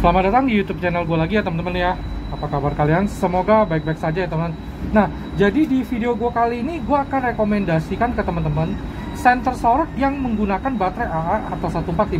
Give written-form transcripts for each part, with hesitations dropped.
Selamat datang di YouTube channel gue lagi ya teman-teman ya. Apa kabar kalian? Semoga baik-baik saja ya teman. Nah, jadi di video gue kali ini gue akan rekomendasikan ke teman-teman senter sorot yang menggunakan baterai AA atau 14500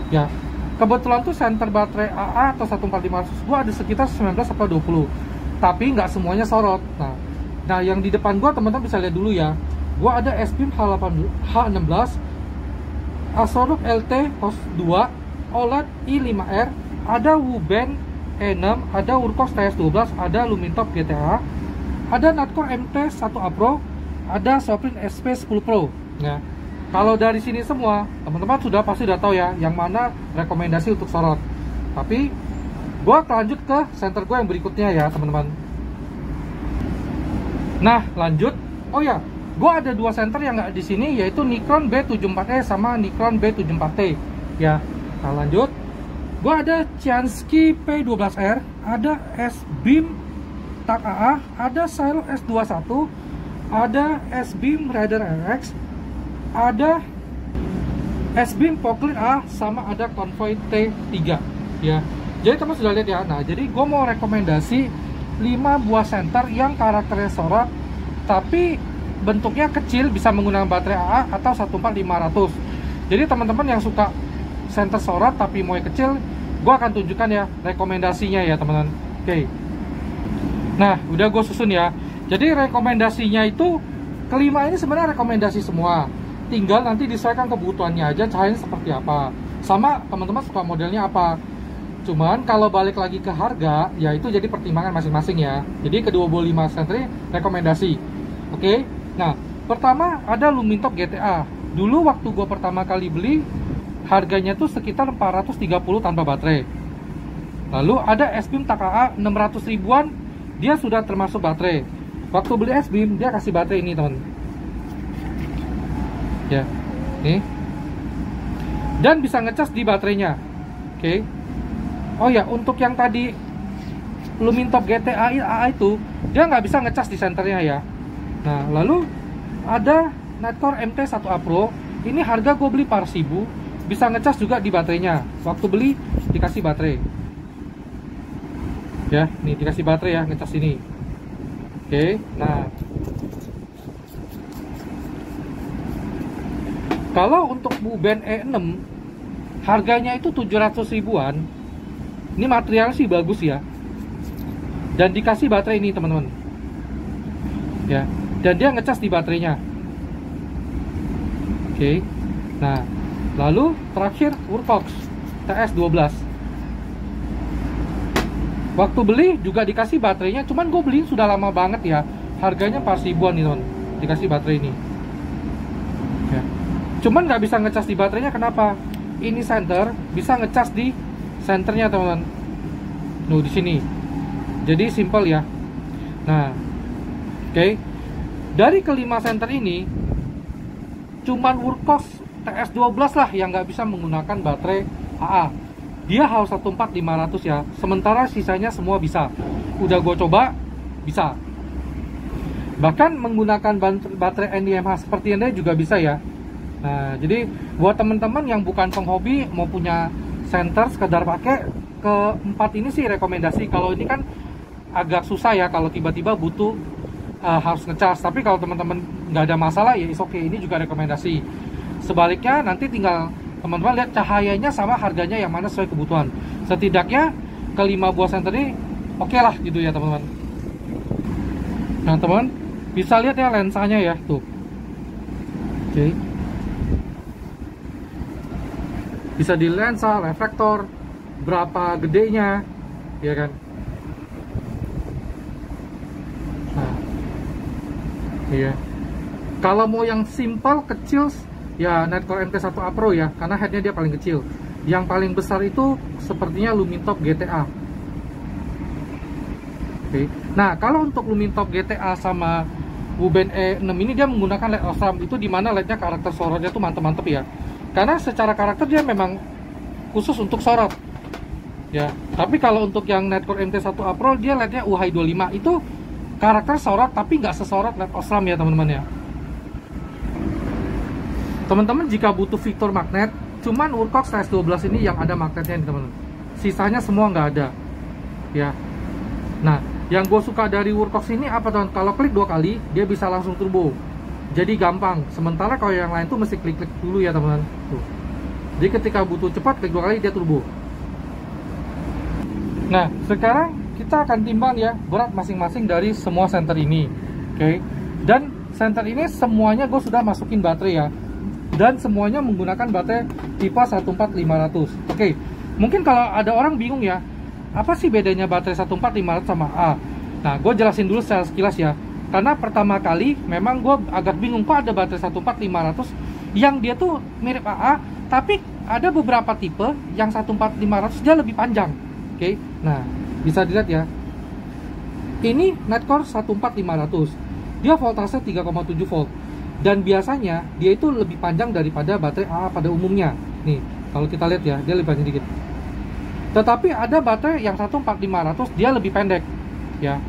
ya. Kebetulan tuh senter baterai AA atau 14500 gue ada sekitar 19 atau 20, tapi nggak semuanya sorot. Nah yang di depan gue teman-teman bisa lihat dulu ya. Gue ada S-Beam H16, Asorok LT host 2, OLED i5R, ada Wuben E6, ada Wurkos TS12, ada Lumintop GTA, ada Natcor MT1A Pro, ada Sofrin SP10 Pro. Ya, kalau dari sini semua teman-teman pasti udah tahu ya yang mana rekomendasi untuk sorot. Tapi gue lanjut ke senter gue yang berikutnya ya teman-teman. Nah lanjut, oh ya, gue ada dua senter yang nggak di sini, yaitu Nikon B74E sama Nikon B74T ya. Nah lanjut, gue ada Ciansky P12R, ada S-Beam TAC AA, ada Silo S21, ada S-Beam Raider RX, ada S-Beam Poclin A, sama ada Convoy T3 ya. Jadi teman sudah lihat ya. Nah jadi gue mau rekomendasi 5 buah senter yang karakternya sorot tapi bentuknya kecil, bisa menggunakan baterai AA atau 14500. Jadi teman-teman yang suka senter sorot tapi mau yang kecil, gue akan tunjukkan ya rekomendasinya ya teman-teman. Oke. Nah udah gue susun ya. Jadi rekomendasinya itu kelima ini sebenarnya rekomendasi semua, tinggal nanti disesuaikan kebutuhannya aja, cahayanya seperti apa, sama teman-teman suka modelnya apa. Cuman kalau balik lagi ke harga, ya itu jadi pertimbangan masing-masing ya. Jadi kedua 5 senter ini rekomendasi. Oke. Nah pertama ada Lumintop GTA. Dulu waktu gue pertama kali beli, harganya tuh sekitar 430 tanpa baterai. Lalu ada S-Beam TAC AA 600 ribuan, dia sudah termasuk baterai. Waktu beli S-Beam dia kasih baterai ini teman ya, nih, dan bisa ngecas di baterainya. Oke. Oh ya, untuk yang tadi Lumintop GTA AA itu dia nggak bisa ngecas di senternya ya. Nah lalu ada Natcor MT1A Pro, ini harga gue beli par 1000, bisa ngecas juga di baterainya. Waktu beli dikasih baterai ya, nih dikasih baterai ya, ngecas ini. Oke. Nah kalau untuk Wuben E6 harganya itu 700 ribuan. Ini material sih bagus ya, dan dikasih baterai ini teman-teman ya, dan dia ngecas di baterainya. Oke. Nah lalu terakhir Wurkos TS12. Waktu beli juga dikasih baterainya, cuman gue beli sudah lama banget ya, harganya par ribuan nih teman, dikasih baterai ini ya. Cuman nggak bisa ngecas di baterainya, kenapa? Ini senter bisa ngecas di senternya teman-teman, di sini. Jadi simple ya. Nah oke. Dari kelima senter ini cuman Wurkos TS12 lah yang nggak bisa menggunakan baterai AA. Dia harus 14500 ya. Sementara sisanya semua bisa. Udah gue coba bisa. Bahkan menggunakan baterai NiMH seperti ini juga bisa ya. Nah jadi buat teman-teman yang bukan penghobi mau punya senter sekedar pakai, keempat ini sih rekomendasi. Kalau ini kan agak susah ya kalau tiba-tiba butuh harus ngecas. Tapi kalau teman-teman nggak ada masalah ya is oke. Ini juga rekomendasi. Sebaliknya nanti tinggal teman-teman lihat cahayanya sama harganya yang mana sesuai kebutuhan. Setidaknya kelima buah senter ini oke lah gitu ya teman-teman. Nah teman bisa lihat ya lensanya ya tuh. Oke. Bisa di lensa, reflektor, berapa gedenya ya kan. Nah iya, kalau mau yang simple kecil ya Natcor MT1A Pro ya, karena headnya dia paling kecil. Yang paling besar itu sepertinya Lumintop GTA. Oke. Nah kalau untuk Lumintop GTA sama Wuben E6 ini dia menggunakan LED Osram, itu dimana LED-nya karakter sorotnya tuh mantep-mantep ya. Karena secara karakter dia memang khusus untuk sorot ya. Tapi kalau untuk yang Natcor MT1A Pro dia LED-nya UHI25, itu karakter sorot tapi nggak sesorot LED Osram ya teman-teman ya. Teman-teman jika butuh fitur magnet, cuman Wurkos TS12 ini yang ada magnetnya nih teman-teman. sisanya semua nggak ada ya. Nah, yang gue suka dari Wurthox ini apa teman? Kalau klik 2 kali dia bisa langsung turbo, jadi gampang. Sementara kalau yang lain tuh mesti klik-klik dulu ya teman-teman. Jadi ketika butuh cepat klik 2 kali dia turbo. Nah, sekarang kita akan timbang ya berat masing-masing dari semua senter ini. Oke. Dan senter ini semuanya gue sudah masukin baterai ya. Dan semuanya menggunakan baterai tipe 14500. Oke. Mungkin kalau ada orang bingung ya, apa sih bedanya baterai 14500 sama A? Nah, gue jelasin dulu secara sekilas ya. Karena pertama kali memang gue agak bingung kok ada baterai 14500 yang dia tuh mirip AA, tapi ada beberapa tipe yang 14500 dia lebih panjang. Oke. Nah, bisa dilihat ya. Ini Netcore 14500. Dia voltase 3,7 volt. Dan biasanya dia itu lebih panjang daripada baterai AA pada umumnya. Nih, kalau kita lihat ya, dia lebih panjang dikit. Tetapi ada baterai yang 14500 dia lebih pendek ya.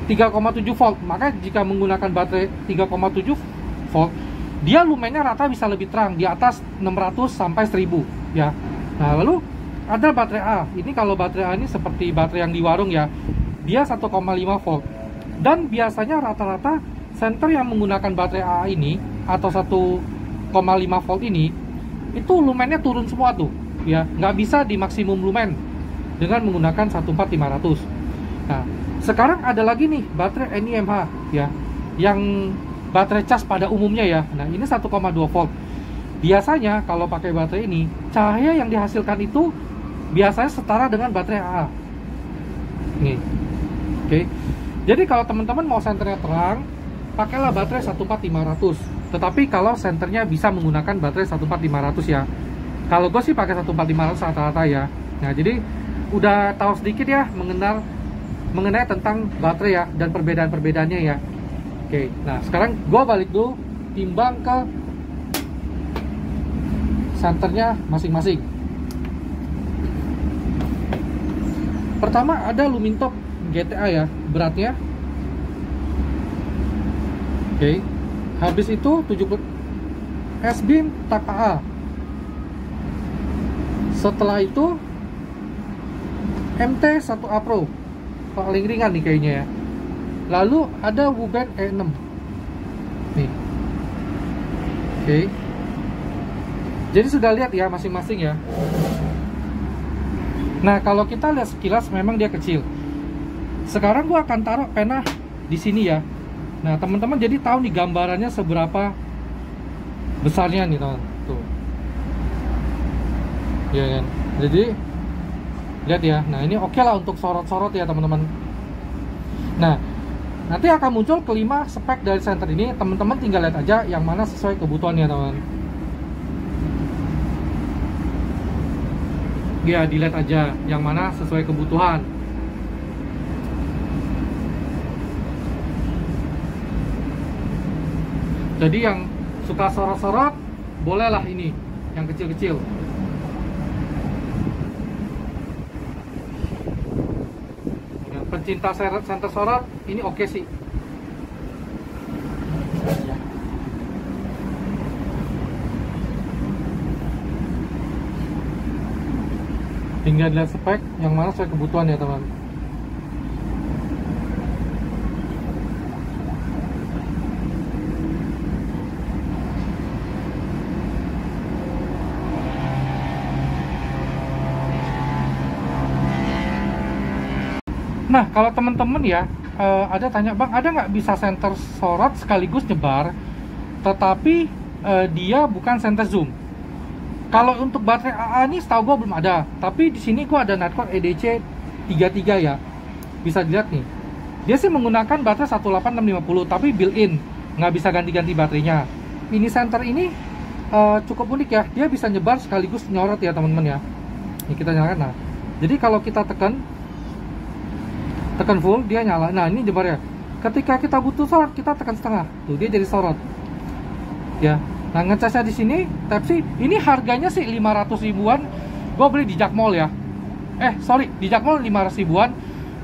3,7 volt. Maka jika menggunakan baterai 3,7 volt, dia lumennya rata bisa lebih terang, di atas 600 sampai 1000 ya. Nah, lalu ada baterai A. Ini kalau baterai A ini seperti baterai yang di warung ya. Dia 1,5 volt. Dan biasanya rata-rata senter yang menggunakan baterai AA ini atau 1,5 volt ini itu lumennya turun semua tuh ya, nggak bisa di maksimum lumen dengan menggunakan 14500. Nah, sekarang ada lagi nih baterai NiMH ya, yang baterai cas pada umumnya ya. Nah, ini 1,2 volt. Biasanya kalau pakai baterai ini, cahaya yang dihasilkan itu biasanya setara dengan baterai AA. Nih. Oke. Jadi kalau teman-teman mau senternya terang, pakailah baterai 14500. Tetapi kalau senternya bisa menggunakan baterai 14500 ya. Kalau gue sih pakai 14500 rata-rata ya. Nah, jadi udah tahu sedikit ya mengenai tentang baterai ya dan perbedaan-perbedaannya ya. Oke. Nah, sekarang gue balik dulu timbang ke senternya masing-masing. Pertama ada Lumintop GTA ya, beratnya. Oke. Habis itu 70 S-Beam Type AA. Setelah itu MT1A Pro, paling ringan nih kayaknya ya. Lalu ada Wuband E6 nih. Oke. Jadi sudah lihat ya masing-masing ya. Nah, kalau kita lihat sekilas memang dia kecil. Sekarang gua akan taruh pena di sini ya. Nah, teman-teman jadi tahu nih gambarannya seberapa besarnya nih, teman. Tuh. Ya kan. Jadi lihat ya. Nah, ini oke lah untuk sorot-sorot ya, teman-teman. Nah, nanti akan muncul kelima spek dari senter ini. Teman-teman tinggal lihat aja yang mana sesuai kebutuhannya, teman. Ya, dilihat aja yang mana sesuai kebutuhan. Jadi yang suka sorot-sorot, bolehlah ini yang kecil-kecil. Pencinta senter sorot, ini oke sih. Tinggal lihat spek yang mana sesuai kebutuhan ya, teman. Nah, kalau teman-teman ya ada tanya, bang, ada nggak bisa senter sorot sekaligus nyebar, tetapi dia bukan senter zoom? Kalau untuk baterai AA ini setahu gue belum ada, tapi di sini gue ada Netcore EDC 33 ya, bisa dilihat nih. Dia sih menggunakan baterai 18650, tapi built-in, nggak bisa ganti-ganti baterainya. Ini senter ini cukup unik ya, dia bisa nyebar sekaligus nyorot ya, teman-teman ya. Ini kita nyalakan. Nah, jadi kalau kita tekan full, dia nyala. Nah, ini nyebar ya. Ketika kita butuh sorot, kita tekan setengah, tuh dia jadi sorot ya. Nah, ngecasnya di sini Type-C. Ini harganya sih 500 ribuan. Gue beli di Jakmall ya. Sorry, di Jakmall 500 ribuan.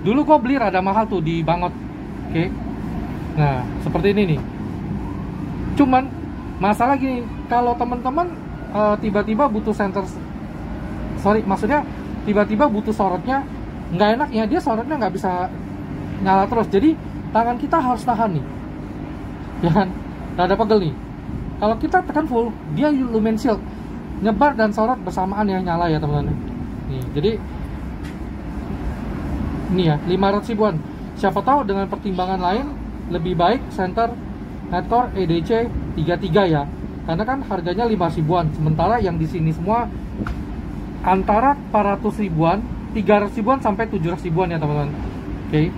Dulu gue beli rada mahal tuh di Bangot. Oke. Nah, seperti ini nih. Cuman masalah gini, kalau teman-teman tiba-tiba butuh senter, maksudnya tiba-tiba butuh sorotnya, nggak enaknya dia sorotnya nggak bisa nyala terus, jadi tangan kita harus tahan nih, ya kan, rada pegel nih. Kalau kita tekan full, dia lumen shield, nyebar dan sorot bersamaan ya, nyala ya teman-teman. Nih, jadi ini ya 500 ribuan. Siapa tahu dengan pertimbangan lain lebih baik center Netcore EDC 33 ya, karena kan harganya 5 ribuan, sementara yang di sini semua antara 400 ribuan, 300 ribuan sampai 700 ribuan ya teman-teman. Oke.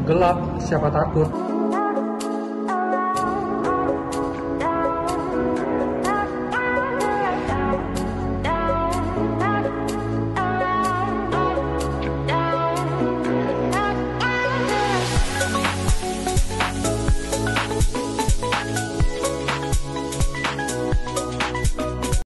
Gelap siapa takut.